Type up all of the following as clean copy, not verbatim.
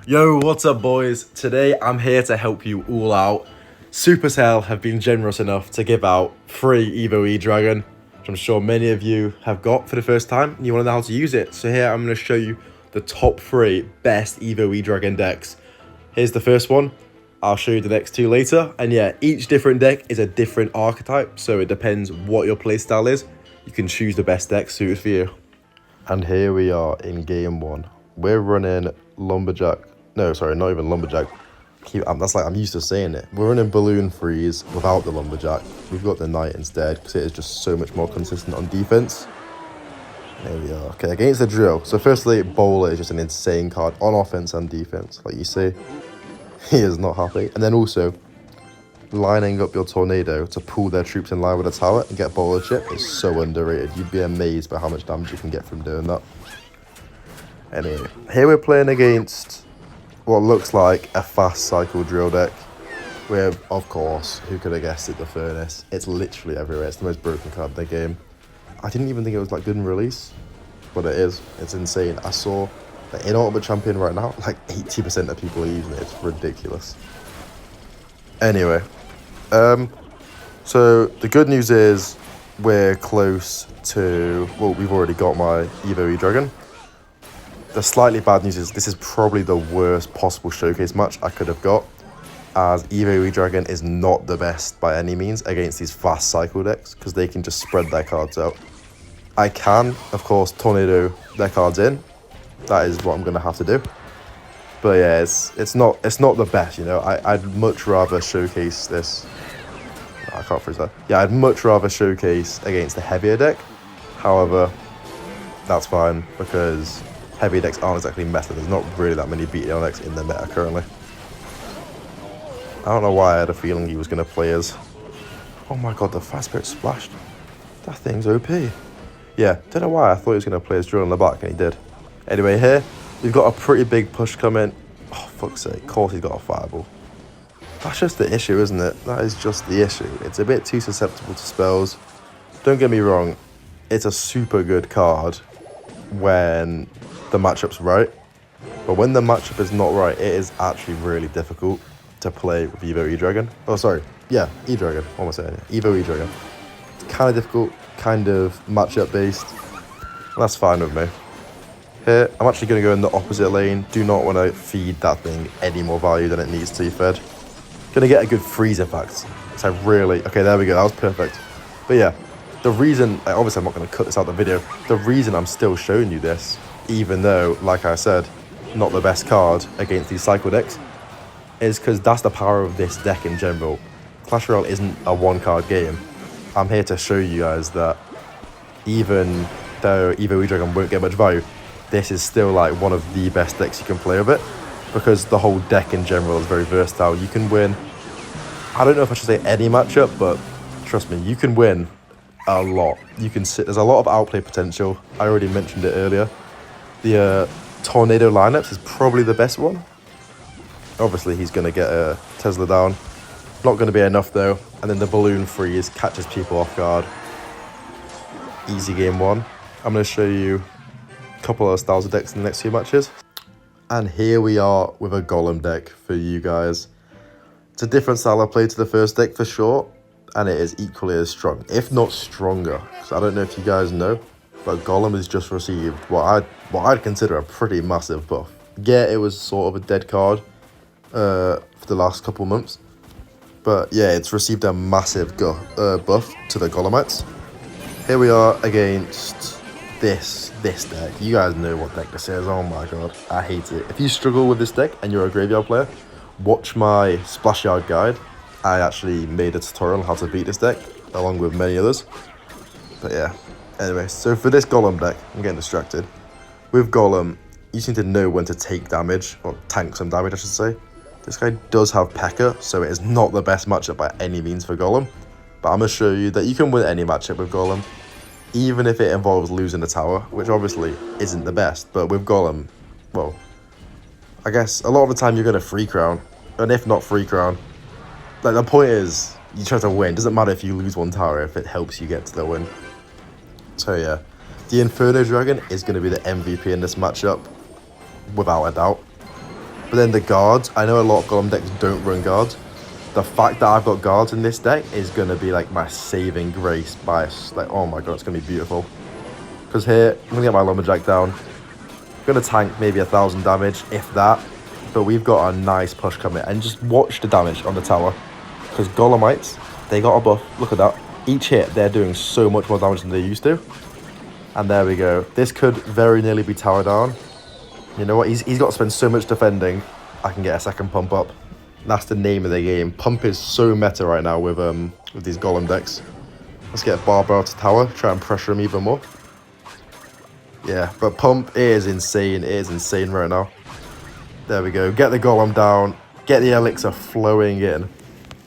Yo, what's up boys? Today I'm here to help you all out. Supercell have been generous enough to give out free Evo E-Dragon, which I'm sure many of you have got for the first time and you want to know how to use it. So here I'm going to show you the top 3 best Evo E-Dragon decks. Here's the first one. I'll show you the next 2 later. And yeah, each different deck is a different archetype, so it depends what your playstyle is. You can choose the best deck suited for you. And here we are in game 1. We're running Lumberjack. No, sorry, not even Lumberjack. I'm used to saying it. We're running Balloon Freeze without the Lumberjack. We've got the Knight instead because it is just so much more consistent on defense. There we are. Okay, against the Drill. So firstly, Bowler is just an insane card on offense and defense. Like you see, he is not happy. And then also, lining up your Tornado to pull their troops in line with a tower and get Bowler chip is so underrated. You'd be amazed by how much damage you can get from doing that. Anyway, here we're playing against what looks like a fast cycle drill deck where, of course, who could have guessed it, the Furnace. It's literally everywhere. It's the most broken card in the game. I didn't even think it was like good in release, but it is. It's insane. I saw that in Ultimate Champion right now, like 80% of people are using it. It's ridiculous. Anyway, so the good news is we're close to, well, we've already got my Evo E-Dragon. The slightly bad news is this is probably the worst possible showcase match I could have got, as Evo E-Dragon is not the best by any means against these fast cycle decks because they can just spread their cards out. I can, of course, Tornado their cards in. That is what I'm going to have to do. But yeah, it's not the best, you know. I'd much rather showcase this. I can't freeze that. Yeah, I'd much rather showcase against the heavier deck. However, that's fine because heavy decks aren't exactly meta. There's not really that many BTL decks in the meta currently. I don't know why I had a feeling he was going to play as... Oh my god, the Fast Spirit splashed. That thing's OP. Yeah, don't know why I thought he was going to play as Drill in the back, and he did. Anyway, here, we've got a pretty big push coming. Oh, fuck's sake. Of course he's got a Fireball. That's just the issue, isn't it? That is just the issue. It's a bit too susceptible to spells. Don't get me wrong. It's a super good card when the matchup's right, but when the matchup is not right, it is actually really difficult to play with Evo E-Dragon. Oh, sorry. Yeah, E-Dragon. What am I saying? Evo E-Dragon. It's kind of difficult, kind of matchup based. That's fine with me. Here, I'm actually going to go in the opposite lane. Do not want to feed that thing any more value than it needs to be fed. Going to get a good freeze, in fact. So really... Okay, there we go. That was perfect. But yeah, the reason... Obviously, I'm not going to cut this out of the video. The reason I'm still showing you this, even though, like I said, not the best card against these cycle decks, is because that's the power of this deck in general. Clash Royale isn't a one-card game. I'm here to show you guys that even though Evo E-Dragon won't get much value, this is still like one of the best decks you can play with it, because the whole deck in general is very versatile. You can win, I don't know if I should say any matchup, but trust me, you can win a lot. You can sit, there's a lot of outplay potential. I already mentioned it earlier. The Tornado lineups is probably the best one. Obviously, he's going to get a Tesla down. Not going to be enough, though. And then the Balloon Freeze catches people off guard. Easy game 1. I'm going to show you a couple of styles of decks in the next few matches. And here we are with a Golem deck for you guys. It's a different style of play to the first deck for sure. And it is equally as strong, if not stronger. So I don't know if you guys know, but Golem has just received what I'd consider a pretty massive buff. Yeah, it was sort of a dead card for the last couple months, but yeah, it's received a massive buff to the Golemites. Here we are against this deck. You guys know what deck this is. Oh my god, I hate it. If you struggle with this deck and you're a graveyard player, watch my Splash Yard guide. I actually made a tutorial on how to beat this deck, along with many others. But yeah, anyway, so for this Golem deck, I'm getting distracted. With Golem, you just need to know when to take damage, or tank some damage, I should say. This guy does have P.E.K.K.A, so it is not the best matchup by any means for Golem. But I'm going to show you that you can win any matchup with Golem, even if it involves losing the tower, which obviously isn't the best. But with Golem, well, I guess a lot of the time you're going to free crown, and if not free crown, like the point is, you try to win. It doesn't matter if you lose one tower if it helps you get to the win. So yeah, the Inferno Dragon is going to be the MVP in this matchup, without a doubt. But then the guards, I know a lot of Golem decks don't run guards. The fact that I've got guards in this deck is going to be like my saving grace by, like, oh my god, it's going to be beautiful. Because here, I'm going to get my Lumberjack down. I'm going to tank maybe 1,000 damage, if that. But we've got a nice push coming. And just watch the damage on the tower. Because Golemites, they got a buff. Look at that. Each hit, they're doing so much more damage than they used to. And there we go. This could very nearly be tower down. You know what? He's got to spend so much defending. I can get a second pump up. That's the name of the game. Pump is so meta right now with these Golem decks. Let's get Barbara to tower. Try and pressure him even more. Yeah, but Pump is insane. It is insane right now. There we go. Get the Golem down. Get the elixir flowing in.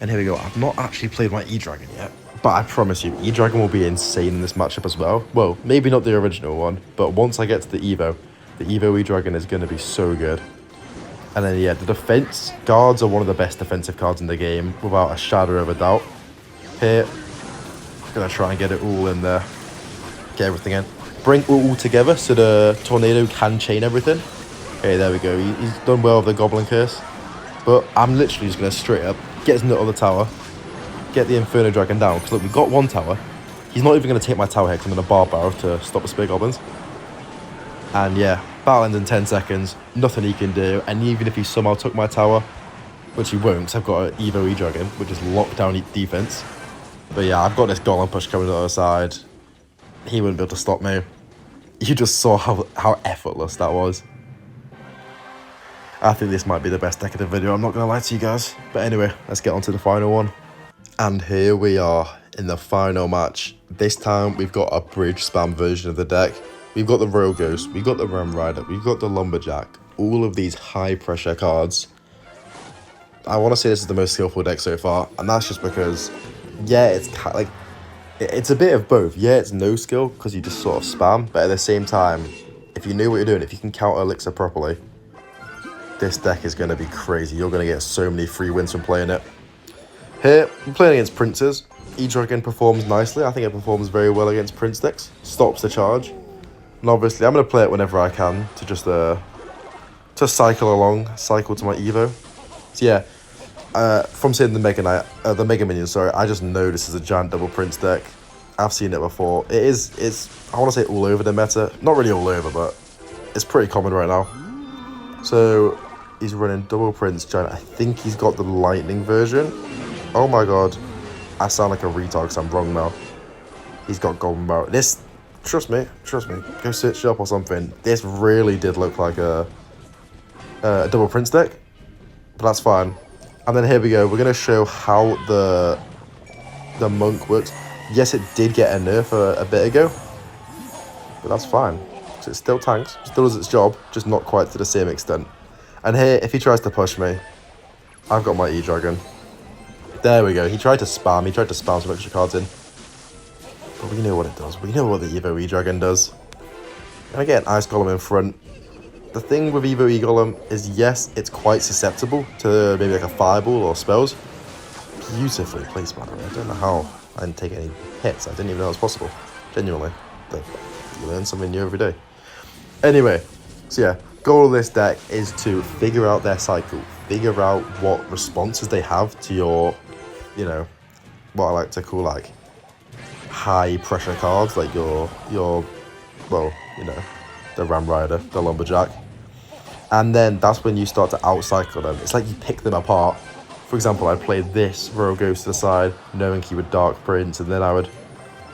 And here we go. I've not actually played my E-Dragon yet. But I promise you, E-Dragon will be insane in this matchup as well. Well, maybe not the original one. But once I get to the Evo E-Dragon is going to be so good. And then, yeah, the defense. Guards are one of the best defensive cards in the game, without a shadow of a doubt. Here, going to try and get it all in there. Get everything in. Bring it all together so the tornado can chain everything. Okay, there we go. He's done well with the Goblin Curse. But I'm literally just going to straight up get his nut on the tower. Get the Inferno Dragon down. Because look, we've got one tower. He's not even going to take my tower here because I'm going to Bar Barrel to stop the Spear Goblins. And yeah, battle ends in 10 seconds. Nothing he can do. And even if he somehow took my tower, which he won't because I've got an Evo E-Dragon, which is lockdown defense. But yeah, I've got this Golem push coming to the other side. He wouldn't be able to stop me. You just saw how effortless that was. I think this might be the best deck of the video, I'm not going to lie to you guys. But anyway, let's get on to the final one. And here we are in the final match. This time we've got a bridge spam version of the deck. We've got the Royal Ghost, we've got the Ram Rider, we've got the Lumberjack. All of these high pressure cards. I want to say this is the most skillful deck so far. And that's just because, yeah, it's a bit of both. Yeah, it's no skill because you just sort of spam. But at the same time, if you know what you're doing, if you can counter Elixir properly, this deck is going to be crazy. You're going to get so many free wins from playing it. Here, I'm playing against Princes. E-Dragon performs nicely. I think it performs very well against Prince decks. Stops the charge. And obviously, I'm going to play it whenever I can to just cycle along, cycle to my Evo. So yeah, from seeing the Mega Minions, sorry, I just know this is a giant double Prince deck. I've seen it before. It's I want to say all over the meta. Not really all over, but it's pretty common right now. So he's running double Prince giant. I think he's got the lightning version. Oh my god. I sound like a retard because I'm wrong now. He's got Golden Barrel. This, trust me, go search it up or something. This really did look like a double Prince deck. But that's fine. And then here we go. We're going to show how the Monk works. Yes, it did get a nerf a bit ago. But that's fine. So it still tanks, still does its job, just not quite to the same extent. And here, if he tries to push me, I've got my E-Dragon. There we go. He tried to spam some extra cards in. But we know what it does. We know what the Evo E-Dragon does. And again, Ice Golem in front. The thing with Evo E-Golem is, yes, it's quite susceptible to maybe like a fireball or spells. Beautifully placed, man. I don't know how I didn't take any hits. I didn't even know it was possible. Genuinely. You learn something new every day. Anyway, so yeah, goal of this deck is to figure out their cycle. Figure out what responses they have to your, you know, what I like to call like high pressure cards, like your well, you know, the Ram Rider, the Lumberjack. And then that's when you start to outcycle them. It's like you pick them apart. For example, I played this Royal Ghost to the side, knowing he would Dark Prince, and then I would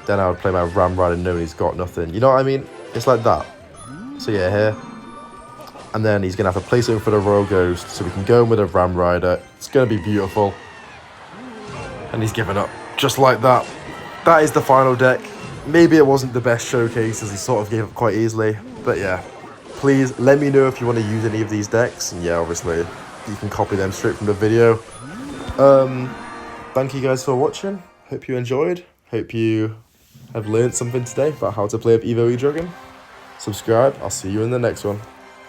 play my Ram Rider knowing he's got nothing. You know what I mean? It's like that. So yeah, here. And then he's going to have to play something for the Royal Ghost, so we can go in with a Ram Rider. It's going to be beautiful. And he's given up. Just like that. That is the final deck. Maybe it wasn't the best showcase, as he sort of gave up quite easily. But yeah, please let me know if you want to use any of these decks. And yeah, obviously, you can copy them straight from the video. Thank you guys for watching. Hope you enjoyed. Hope you have learned something today about how to play up Evo E-Dragon. Subscribe. I'll see you in the next one.